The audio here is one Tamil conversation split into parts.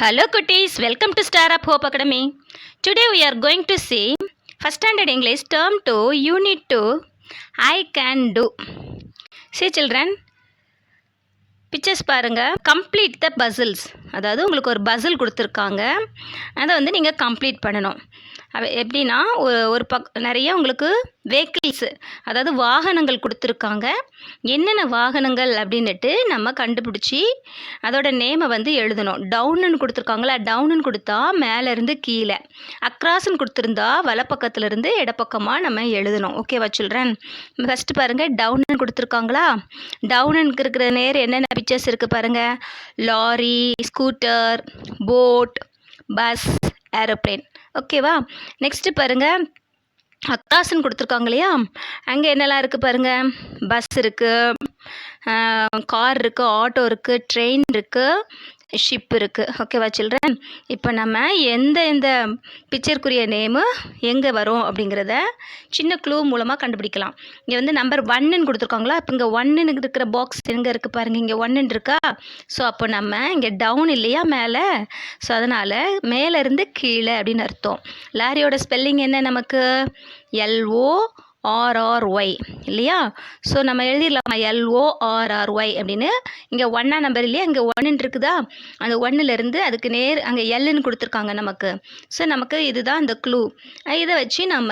Hello cuties, welcome to Star Up Hope Academy. Today we are going to see First Standard English Term 2 Unit 2 I Can Do. See children, pictures பாருங்கள். கம்ப்ளீட் த பசில்ஸ், அதாவது உங்களுக்கு ஒரு பசில் கொடுத்துருக்காங்க, அதை வந்து நீங்கள் கம்ப்ளீட் பண்ணணும். எப்படின்னா ஒரு நிறைய உங்களுக்கு வெஹிக்கிள்ஸு, அதாவது வாகனங்கள் கொடுத்துருக்காங்க. என்னென்ன வாகனங்கள் அப்படின்னுட்டு நம்ம கண்டுபிடிச்சி அதோட நேமை வந்து எழுதணும். டவுனுன்னு கொடுத்துருக்காங்களா, டவுனுன்னு கொடுத்தா மேலேருந்து கீழே, அக்ராஸ்ன்னு கொடுத்துருந்தா வலப்பக்கத்துலேருந்து இடப்பக்கமாக நம்ம எழுதணும். ஓகேவா சில்ட்ரன்? ஃபஸ்ட்டு பாருங்கள், டவுனுன்னு கொடுத்துருக்காங்களா, டவுனுக்கு இருக்கிற நேர் என்னென்ன பிக்சர்ஸ் இருக்குது பாருங்கள். Lorry, scooter, boat, bus, aeroplane. ஓகேவா? நெக்ஸ்ட்டு பாருங்கள், அக்ராஸ்ன்னு கொடுத்துருக்காங்க இல்லையா, அங்கே என்னெல்லாம் இருக்குது பாருங்கள். பஸ் இருக்குது, கார் இருக்குது, ஆட்டோ இருக்குது, ட்ரெயின் இருக்குது, ஷிப் இருக்குது. ஓகேவா சில்ட்ரன்? இப்போ நம்ம எந்த பிக்சருக்குரிய நேமு எங்கே வரும் அப்படிங்கிறத சின்ன க்ளூ மூலமாக கண்டுபிடிக்கலாம். இங்கே வந்து நம்பர் 1ன்னு கொடுத்துருக்காங்களா, இப்போ இங்கே 1ன்னு இருக்கிற பாக்ஸ் எங்கே இருக்குது பாருங்கள், இங்கே 1ன்னு இருக்கா. ஸோ அப்போ நம்ம இங்கே டவுன் இல்லையா மேலே, ஸோ அதனால் மேலேருந்து கீழே அப்படின்னு அர்த்தம். லாரியோட ஸ்பெல்லிங் என்ன நமக்கு? LORRY இல்லையா? ஸோ நம்ம எழுதிடலாமா LORRY அப்படின்னு. இங்கே 1 நம்பர் இல்லையா, இங்கே 1 இருக்குதா, அந்த 1லேருந்து அதுக்கு நேர் அங்கே Lன்னு கொடுத்துருக்காங்க நமக்கு. ஸோ நமக்கு இதுதான் இந்த க்ளூ. இதை வச்சு நம்ம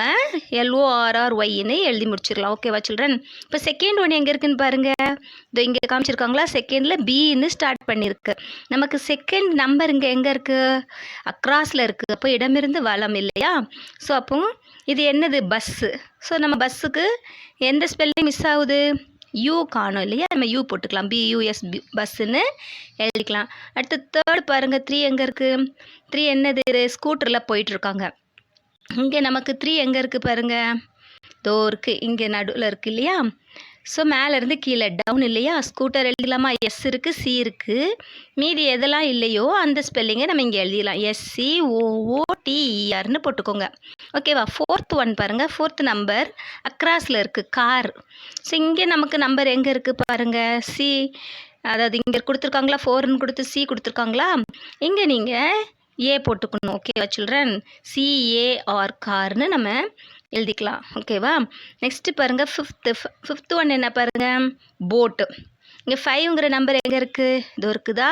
LORRYன்னு எழுதி முடிச்சிடலாம். ஓகேவா சில்ட்ரன்? இப்போ செகண்ட் ஒன் எங்கே இருக்குன்னு பாருங்கள். இதோ இங்கே காமிச்சிருக்காங்களா, செகண்டில் Bன்னு ஸ்டார்ட் பண்ணியிருக்கு. நமக்கு செகண்ட் நம்பர் இங்கே எங்கே இருக்குது? அக்ராஸில் இருக்குது. அப்போ இடமிருந்து வலம் இல்லையா? ஸோ அப்போ இது என்னது? பஸ்ஸு. ஸோ நம்ம பஸ்ஸுக்கு எந்த ஸ்பெல்லிங் மிஸ் ஆகுது? யூ காணும் இல்லையா, நம்ம யூ போட்டுக்கலாம். BUS பஸ்ஸுன்னு எழுதிக்கலாம். அடுத்து தேர்ட் பாருங்கள், 3 எங்கே இருக்குது? 3 என்னது? ஸ்கூட்டரில் போயிட்டுருக்காங்க. இங்கே நமக்கு 3 எங்கே இருக்குது பாருங்கள், தோ இருக்குது, இங்கே நடுவில் இருக்குது இல்லையா. ஸோ மேலேருந்து கீழே டவுன் இல்லையா, ஸ்கூட்டர் எழுதிடலாமா? S இருக்குது, C இருக்குது, மீதி எதெல்லாம் இல்லையோ அந்த ஸ்பெல்லிங்கை நம்ம இங்கே எழுதிடலாம். SCOOTERன்னு போட்டுக்கோங்க. ஓகேவா? ஃபோர்த் ஒன் பாருங்கள், ஃபோர்த் நம்பர் அக்ராஸில் இருக்குது, கார். ஸோ இங்கே நமக்கு நம்பர் எங்கே இருக்குது பாருங்கள், C. அதாவது இங்கே கொடுத்துருக்காங்களா, 4ன்னு கொடுத்து C கொடுத்துருக்காங்களா, இங்கே நீங்கள் A போட்டுக்கணும். ஓகேவா சில்ட்ரன்? CAR கார்னு நம்ம எழுதிக்கலாம். ஓகேவா? நெக்ஸ்ட்டு பாருங்கள், ஃபிஃப்த் ஒன் என்ன பாருங்கள், போட்டு. இங்கே 5ங்கிற நம்பர் எங்கே இருக்குது? இது இருக்குதா,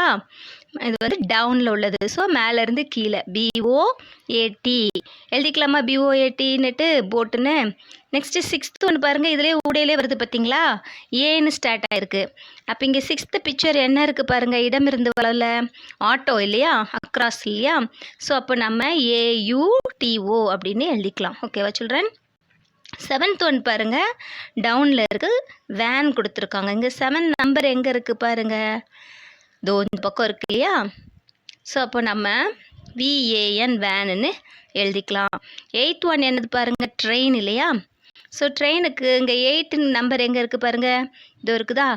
இது வந்து டவுனில் உள்ளது. ஸோ மேலேருந்து கீழே BOAT எழுதிக்கலாமா, BOATன்னுட்டு போட்டுன்னு. நெக்ஸ்ட்டு 6th ஒன்று பாருங்கள், இதிலே ஊடையிலே வருது பார்த்தீங்களா, ஏன்னு ஸ்டார்ட் ஆகிருக்கு. அப்போ இங்கே 6th பிக்சர் என்ன இருக்குது பாருங்கள், இடமிருந்து வளரல, ஆட்டோ இல்லையா, அக்ராஸ் இல்லையா. ஸோ அப்போ நம்ம AUTO அப்படின்னு எழுதிக்கலாம். ஓகேவா சில்ட்ரன்? 7th ஒன் பாருங்கள், டவுனில் இருக்குது, வேன் கொடுத்துருக்காங்க. இங்கே 7 நம்பர் எங்கே இருக்குது பாருங்கள், தோ இந்த பக்கம் இருக்கு இல்லையா. ஸோ அப்போ நம்ம VAN வேனுன்னு எழுதிக்கலாம். 8th ஒன் என்னது பாருங்கள், ட்ரெயின் இல்லையா. ஸோ ட்ரெயினுக்கு இங்கே 8 நம்பர் எங்கே இருக்குது பாருங்கள், இதோ இருக்குதா,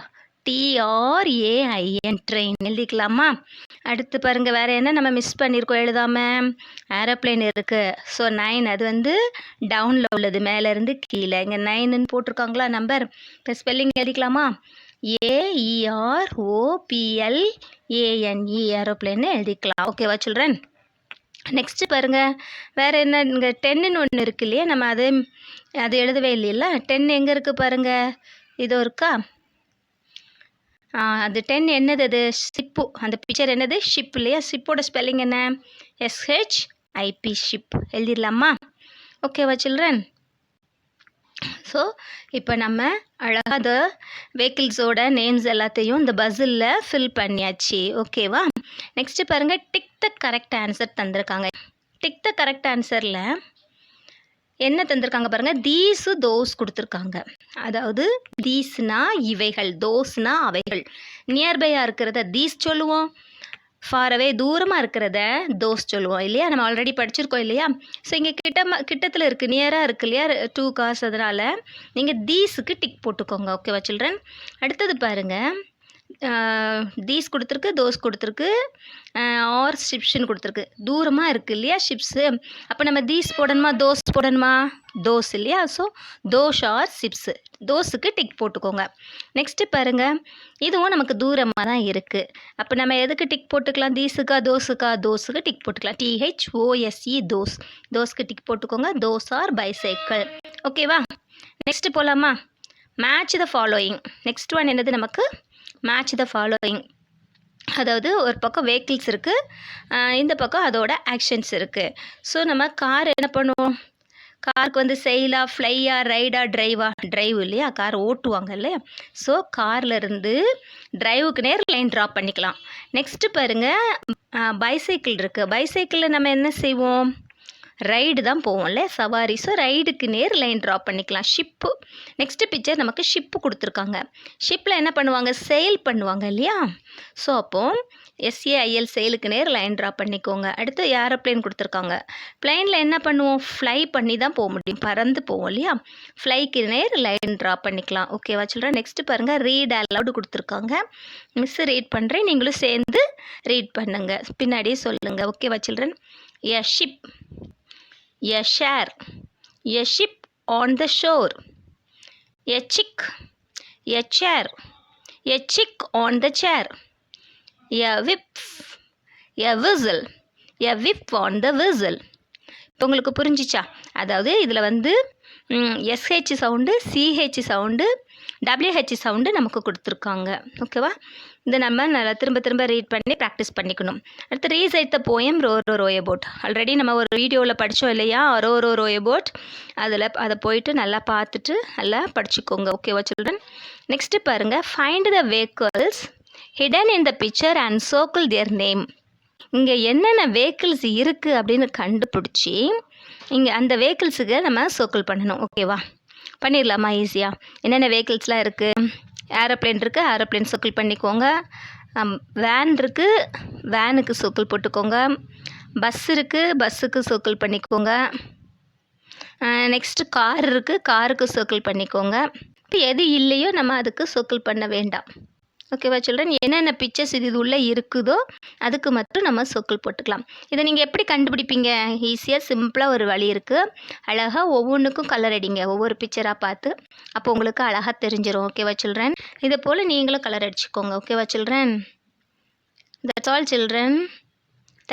TRAIN ட்ரெயின் எழுதிக்கலாமா. அடுத்து பாருங்கள், வேறு என்ன நம்ம மிஸ் பண்ணியிருக்கோம் எழுதாமல், ஏரோப்ளேன் இருக்குது. ஸோ 9 அது வந்து டவுனில் உள்ளது, மேலேருந்து கீழே. இங்கே 9ன்னு போட்டிருக்காங்களா நம்பர். இப்போ ஸ்பெல்லிங் எழுதிக்கலாமா, AEROPLANE ஏரோப்ளேன்னு எழுதிக்கலாம். ஓகேவா சில்ட்ரன்? நெக்ஸ்ட்டு பாருங்கள், வேறு என்ன, இங்கே 10ன்னு ஒன்று இருக்கு இல்லையா, நம்ம அது எழுதவே இல்லைல்ல. 10 எங்கே இருக்குது பாருங்கள், இதோ இருக்கா. அது 10 என்னது? அது ஷிப்பு. அந்த பிக்சர் என்னது? ஷிப் இல்லையா. ஷிப்போட ஸ்பெல்லிங் என்ன? SHIP ஷிப் எழுதிடலாமா. ஓகேவா சில்ட்ரன்? ஸோ இப்போ நம்ம அழகாக அந்த வெஹிக்கிள்ஸோட நேம்ஸ் எல்லாத்தையும் இந்த பஸ்ஸில் ஃபில் பண்ணியாச்சு. ஓகேவா? நெக்ஸ்ட்டு பாருங்கள், டிக் த கரெக்ட் ஆன்சர் தந்திருக்காங்க. டிக் த கரெக்ட் ஆன்சரில் என்ன தந்திருக்காங்க பாருங்கள், தீஸு தோஸ் கொடுத்துருக்காங்க. அதாவது தீஸ்னா இவைகள், தோஸ்னா அவைகள். நியர்பையாக இருக்கிறத தீஸ் சொல்லுவோம், ஃபாரவே தூரமாக இருக்கிறத தோஸ் சொல்லுவோம் இல்லையா. நம்ம ஆல்ரெடி படிச்சிருக்கோம் இல்லையா. ஸோ இங்கே கிட்டத்தில் இருக்குது, நியராக இருக்குது இல்லையா, 2 cars. அதனால் நீங்கள் தீஸுக்கு டிக் போட்டுக்கோங்க. ஓகேவா சில்ட்ரன்? அடுத்தது பாருங்கள், தீஸ் கொடுத்துருக்கு, தோஸ் கொடுத்துருக்கு, ஆர் ஷிப்ஸ்ன்னு கொடுத்துருக்கு. தூரமாக இருக்குது இல்லையா ஷிப்ஸு. அப்போ நம்ம தீஸ் போடணுமா தோஸ் போடணுமா? தோஸ் இல்லையா. So those are ships. தோஸுக்கு டிக் போட்டுக்கோங்க. நெக்ஸ்ட்டு பாருங்கள், இதுவும் நமக்கு தூரமாக தான் இருக்குது. அப்போ நம்ம எதுக்கு டிக் போட்டுக்கலாம்? தீஸுக்கா தோஸுக்கா? தோஸுக்கு டிக் போட்டுக்கலாம். THOSE those. தோஸ்க்கு டிக் போட்டுக்கோங்க. Those are bicycle. ஓகேவா? நெக்ஸ்ட்டு போகலாமா? Match the following. Next one என்னது நமக்கு? Match the following. அதாவது ஒரு பக்கம் வெஹிக்கிள்ஸ் இருக்குது, இந்த பக்கம் அதோட ஆக்ஷன்ஸ் இருக்குது. ஸோ நம்ம கார் என்ன பண்ணுவோம்? காருக்கு வந்து செயிலா, ஃப்ளையா, ரைடா, ட்ரைவா? ட்ரைவ் இல்லையா, கார் ஓட்டுவாங்க இல்லையா. ஸோ கார்லேருந்து ட்ரைவுக்கு நேர் லைன் ட்ரா பண்ணிக்கலாம். நெக்ஸ்ட்டு பாருங்கள், பைசைக்கிள் இருக்குது. பைசைக்கிளில் நம்ம என்ன செய்வோம்? ரைடு தான் போவோம்ல, சவாரி. ஸோ ரைடுக்கு நேர் லைன் ட்ரா பண்ணிக்கலாம். ஷிப்பு. நெக்ஸ்ட்டு பிக்சர் நமக்கு ஷிப்பு கொடுத்துருக்காங்க. ஷிப்பில் என்ன பண்ணுவாங்க? செயில் பண்ணுவாங்க இல்லையா. ஸோ அப்போது SAIL செயிலுக்கு நேர் லைன் ட்ரா பண்ணிக்கோங்க. அடுத்து ஏரோப்ளேன் கொடுத்துருக்காங்க. பிளைனில் என்ன பண்ணுவோம்? ஃப்ளை பண்ணி தான் போக முடியும், பறந்து போவோம் இல்லையா. ஃப்ளைக்கு நேர் லைன் ட்ரா பண்ணிக்கலாம். ஓகேவா சில்ட்ரன்? நெக்ஸ்ட்டு பாருங்கள், ரீட் அலவுடு கொடுத்துருக்காங்க. மிஸ் ரீட் பண்ணுறேன், நீங்களும் சேர்ந்து ரீட் பண்ணுங்கள், பின்னாடியே சொல்லுங்கள். ஓகேவா children? A ship, a share, a ship on the shore, a chick, a chair, a chick on the chair, a whip, a whistle, a whip on the whistle. இப்போ உங்களுக்கு புரிஞ்சிச்சா? அதாவது இதில் வந்து SH sound, CH sound, WH sound நமக்கு கொடுத்துருக்காங்க. ஓகேவா? இதை நம்ம நல்லா திரும்ப திரும்ப ரீட் பண்ணி ப்ராக்டிஸ் பண்ணிக்கணும். அடுத்து recite the poem row row row your boat. Already நம்ம ஒரு வீடியோவில் படித்தோம் இல்லையா, ரோ ரோ ரோய போட். அதை போயிட்டு நல்லா பார்த்துட்டு நல்லா படிச்சுக்கோங்க. ஓகேவா சில்ட்ரன்? நெக்ஸ்ட்டு பாருங்கள், find the vehicles hidden in the picture and circle there name. இங்கே என்னென்ன வெஹிக்கிள்ஸ் இருக்குது அப்படின்னு கண்டுபிடிச்சி இங்கே அந்த வெஹிக்கிள்ஸுக்கு நம்ம சர்க்கிள் பண்ணணும். ஓகேவா? பண்ணிடலாமா ஈஸியாக? என்னென்ன வெஹிக்கிள்ஸ்லாம் இருக்குது? ஏரோப்ளேன் இருக்குது, ஏரோப்ளேன் சர்க்கிள் பண்ணிக்கோங்க. வேன் இருக்குது, வேனுக்கு சர்க்கிள் போட்டுக்கோங்க. பஸ் இருக்குது, பஸ்ஸுக்கு சர்க்கிள் பண்ணிக்கோங்க. நெக்ஸ்ட்டு கார் இருக்குது, காருக்கு சர்க்கிள் பண்ணிக்கோங்க. இப்போ எது இல்லையோ நம்ம அதுக்கு சர்க்கிள் பண்ண வேண்டாம். ஓகேவா சில்ட்ரன்? என்னென்ன பிக்சர்ஸ் இது உள்ளே இருக்குதோ அதுக்கு மட்டும் நம்ம சர்க்கிள் போட்டுக்கலாம். இதை நீங்கள் எப்படி கண்டுபிடிப்பீங்க? ஈஸியாக சிம்பிளாக ஒரு வழி இருக்குது. அழகாக ஒவ்வொன்றுக்கும் கலர் அடிங்க, ஒவ்வொரு பிக்சராக பார்த்து. அப்போ உங்களுக்கு அழகாக தெரிஞ்சிடும். ஓகேவா சில்ட்ரன்? இதை போல் நீங்களும் கலர் அடிச்சுக்கோங்க. ஓகேவா children? That's all children.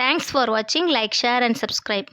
Thanks for வாட்சிங். Like, share and subscribe.